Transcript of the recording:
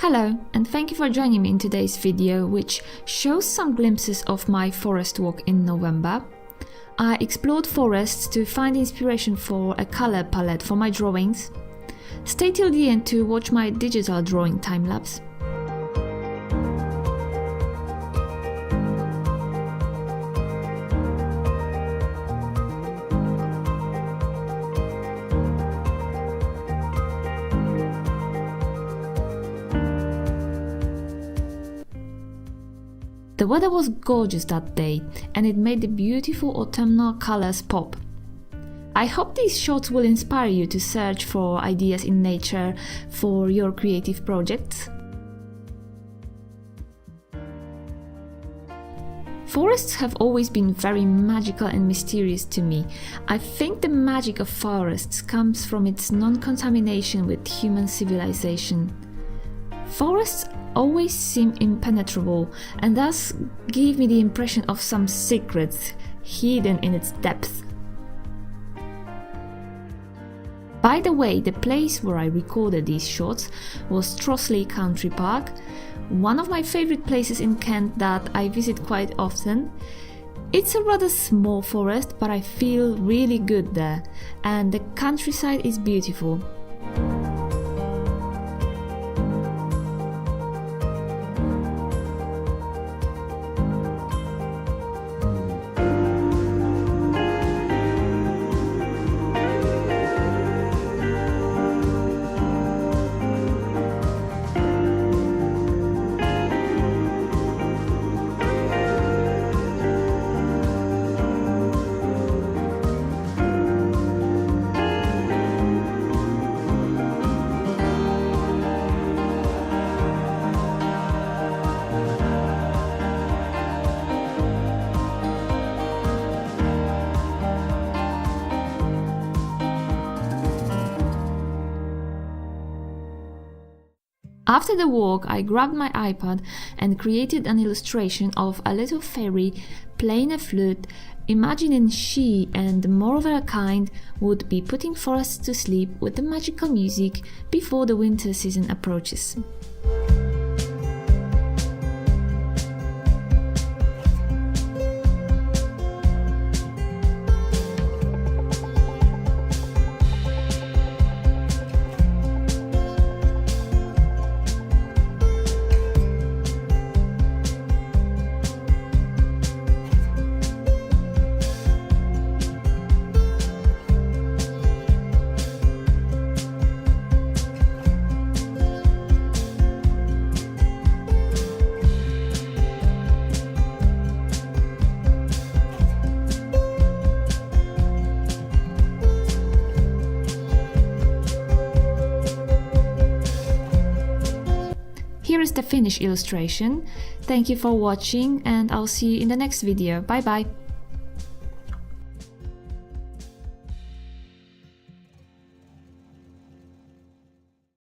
Hello, and thank you for joining me in today's video, which shows some glimpses of my forest walk in November. I explored forests to find inspiration for a color palette for my drawings. Stay till the end to watch my digital drawing time-lapse. The weather was gorgeous that day, and it made the beautiful autumnal colors pop. I hope these shots will inspire you to search for ideas in nature for your creative projects. Forests have always been very magical and mysterious to me. I think the magic of forests comes from its non-contamination with human civilization. Forests always seem impenetrable and thus give me the impression of some secrets hidden in its depth. By the way, the place where I recorded these shots was Trossley Country Park, one of my favorite places in Kent that I visit quite often. It's a rather small forest, but I feel really good there, and the countryside is beautiful. After the walk, I grabbed my iPad and created an illustration of a little fairy playing a flute, imagining she and more of her kind would be putting forests to sleep with the magical music before the winter season approaches. Here is the finished illustration. Thank you for watching, and I'll see you in the next video. Bye bye!